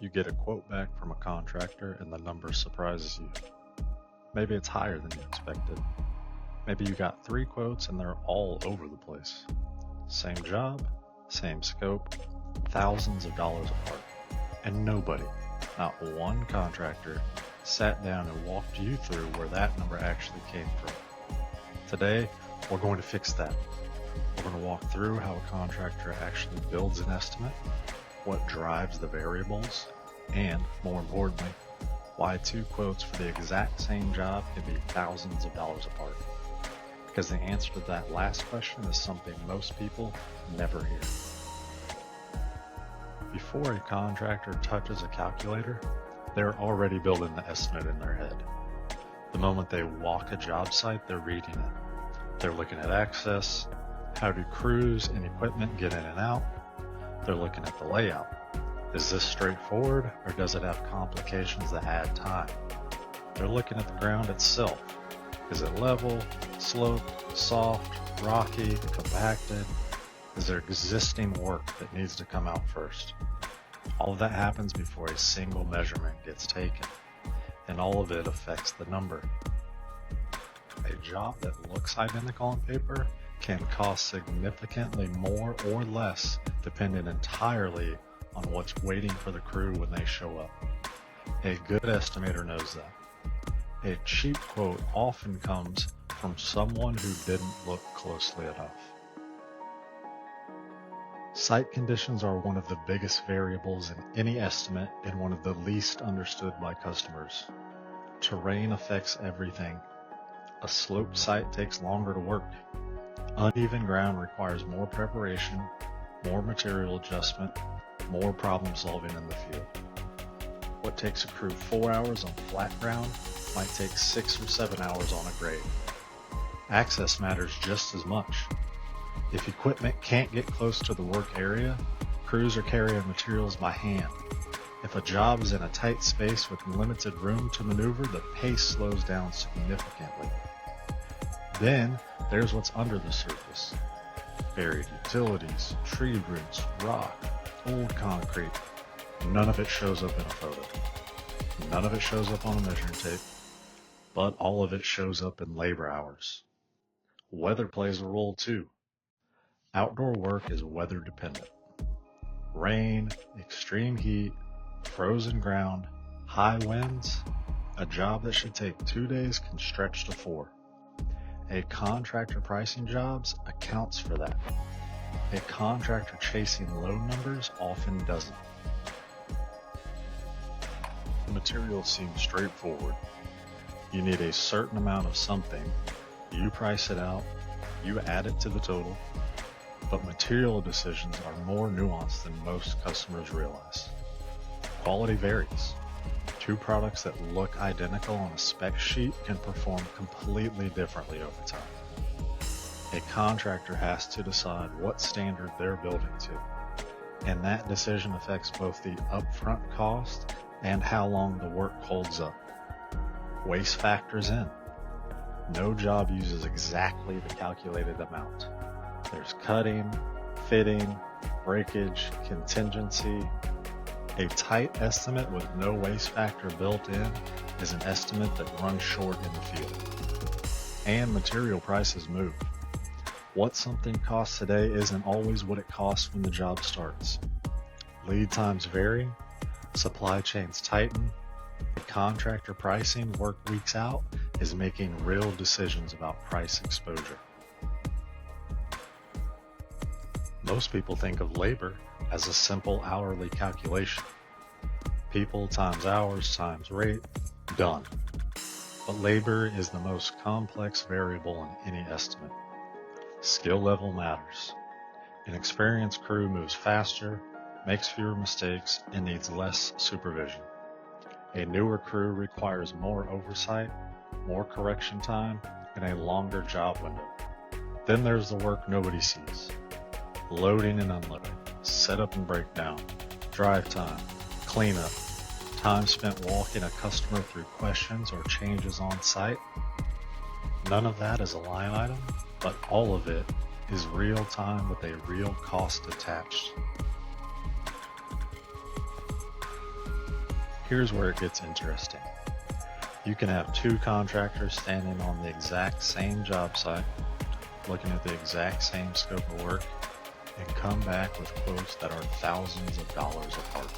You get a quote back from a contractor and the number surprises you. Maybe it's higher than you expected. Maybe you got 3 quotes and they're all over the place. Same job, same scope, thousands of dollars apart. And nobody, not one contractor, sat down and walked you through where that number actually came from. Today, we're going to fix that. We're going to walk through how a contractor actually builds an estimate, what drives the variables, and, more importantly, why 2 quotes for the exact same job can be thousands of dollars apart. Because the answer to that last question is something most people never hear. Before a contractor touches a calculator, they're already building the estimate in their head. The moment they walk a job site, they're reading it. They're looking at access, how do crews and equipment get in and out. They're looking at the layout. Is this straightforward or does it have complications that add time? They're looking at the ground itself. Is it level, sloped, soft, rocky, compacted? Is there existing work that needs to come out first? All of that happens before a single measurement gets taken, and all of it affects the number. A job that looks identical on paper can cost significantly more or less depending entirely on what's waiting for the crew when they show up. A good estimator knows that. A cheap quote often comes from someone who didn't look closely enough. Site conditions are one of the biggest variables in any estimate and one of the least understood by customers. Terrain affects everything. A sloped site takes longer to work. Uneven ground requires more preparation, more material adjustment, more problem solving in the field. What takes a crew 4 hours on flat ground might take 6 or 7 hours on a grade. Access matters just as much. If equipment can't get close to the work area, crews are carrying materials by hand. If a job is in a tight space with limited room to maneuver, the pace slows down significantly. Then there's what's under the surface. Buried utilities, tree roots, rock, old concrete. None of it shows up in a photo. None of it shows up on a measuring tape, but all of it shows up in labor hours. Weather plays a role too. Outdoor work is weather dependent. Rain, extreme heat, frozen ground, high winds. A job that should take 2 days can stretch to 4. A contractor pricing jobs accounts for that. A contractor chasing low numbers often doesn't. The materials seem straightforward. You need a certain amount of something. You price it out. You add it to the total. But material decisions are more nuanced than most customers realize. Quality varies. 2 products that look identical on a spec sheet can perform completely differently over time. A contractor has to decide what standard they're building to, and that decision affects both the upfront cost and how long the work holds up. Waste factors in. No job uses exactly the calculated amount. There's cutting, fitting, breakage, contingency. A tight estimate with no waste factor built in is an estimate that runs short in the field. And material prices move. What something costs today isn't always what it costs when the job starts. Lead times vary, supply chains tighten, and contractor pricing work weeks out is making real decisions about price exposure. Most people think of labor as a simple hourly calculation. People times hours times rate, done. But labor is the most complex variable in any estimate. Skill level matters. An experienced crew moves faster, makes fewer mistakes, and needs less supervision. A newer crew requires more oversight, more correction time, and a longer job window. Then there's the work nobody sees. Loading and unloading, setup and breakdown, drive time, cleanup, time spent walking a customer through questions or changes on site. None of that is a line item, but all of it is real time with a real cost attached. Here's where it gets interesting. You can have two contractors standing on the exact same job site, looking at the exact same scope of work, and come back with quotes that are thousands of dollars apart.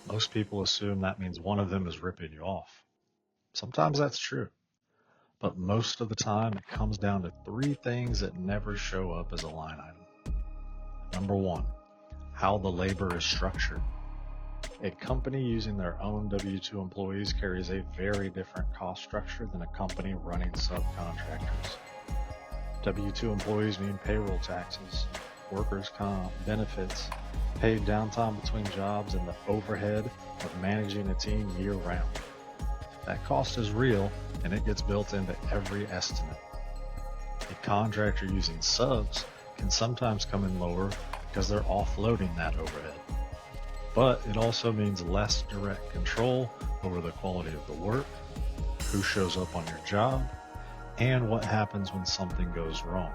Most people assume that means one of them is ripping you off. Sometimes that's true, but most of the time it comes down to three things that never show up as a line item. Number one, how the labor is structured. A company using their own W-2 employees carries a very different cost structure than a company running subcontractors. W-2 employees mean payroll taxes, workers' comp, benefits, paid downtime between jobs, and the overhead of managing a team year-round. That cost is real, and it gets built into every estimate. A contractor using subs can sometimes come in lower because they're offloading that overhead. But it also means less direct control over the quality of the work, who shows up on your job, and what happens when something goes wrong.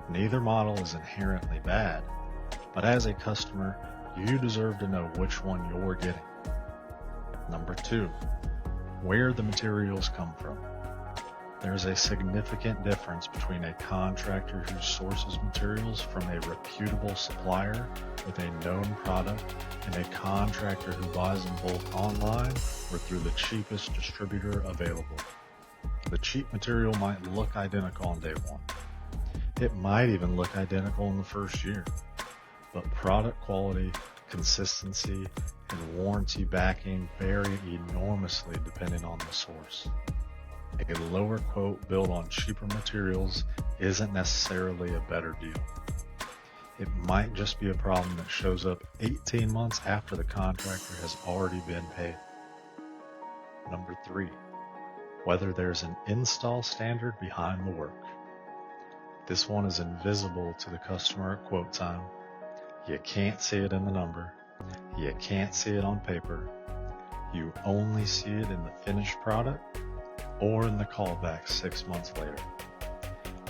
Neither model is inherently bad, but as a customer, you deserve to know which one you're getting. Number two, where the materials come from. There's a significant difference between a contractor who sources materials from a reputable supplier with a known product and a contractor who buys them both online or through the cheapest distributor available. The cheap material might look identical on day one. It might even look identical in the first year, but product quality, consistency, and warranty backing vary enormously depending on the source. A lower quote built on cheaper materials isn't necessarily a better deal. It might just be a problem that shows up 18 months after the contractor has already been paid. Number three, whether there's an install standard behind the work. This one is invisible to the customer at quote time. You can't see it in the number. You can't see it on paper. You only see it in the finished product or in the callback 6 months later.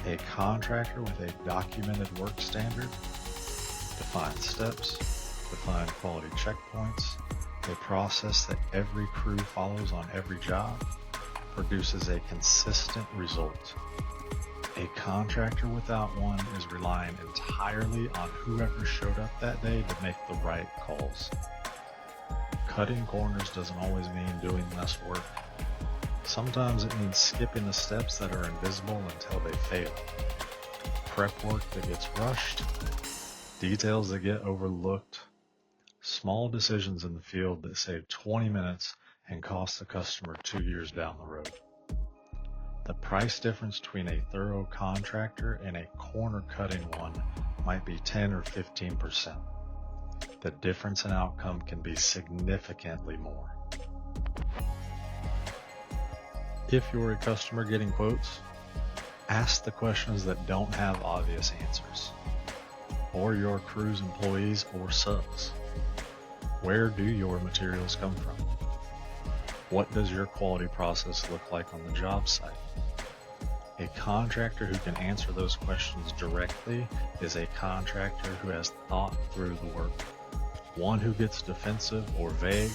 A contractor with a documented work standard defines steps, defines quality checkpoints, a process that every crew follows on every job, produces a consistent result. A contractor without one is relying entirely on whoever showed up that day to make the right calls. Cutting corners doesn't always mean doing less work. Sometimes it means skipping the steps that are invisible until they fail. Prep work that gets rushed, details that get overlooked, small decisions in the field that save 20 minutes and cost the customer 2 years down the road. The price difference between a thorough contractor and a corner cutting one might be 10 or 15%. The difference in outcome can be significantly more. If you're a customer getting quotes, ask the questions that don't have obvious answers. Or your crew's employees or subs. Where do your materials come from? What does your quality process look like on the job site? A contractor who can answer those questions directly is a contractor who has thought through the work. One who gets defensive or vague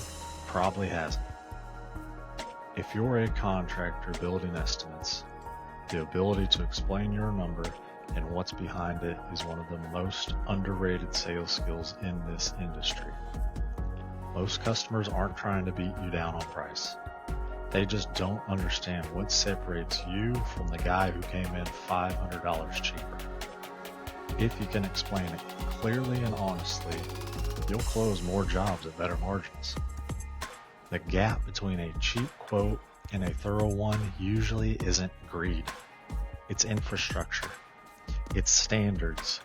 probably hasn't. If you're a contractor building estimates, the ability to explain your number and what's behind it is one of the most underrated sales skills in this industry. Most customers aren't trying to beat you down on price. They just don't understand what separates you from the guy who came in $500 cheaper. If you can explain it clearly and honestly, you'll close more jobs at better margins. The gap between a cheap quote and a thorough one usually isn't greed. It's infrastructure. It's standards.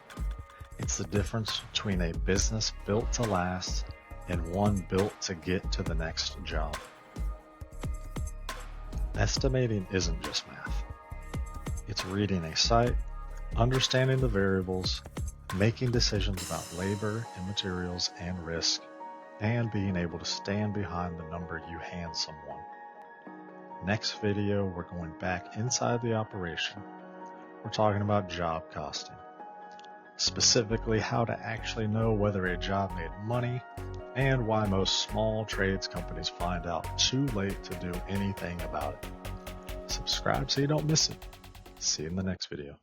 It's the difference between a business built to last and one built to get to the next job. Estimating isn't just math. It's reading a site, understanding the variables, making decisions about labor and materials and risk, and being able to stand behind the number you hand someone. Next video, we're going back inside the operation. We're talking about job costing, specifically how to actually know whether a job made money and why most small trades companies find out too late to do anything about it. Subscribe so you don't miss it. See you in the next video.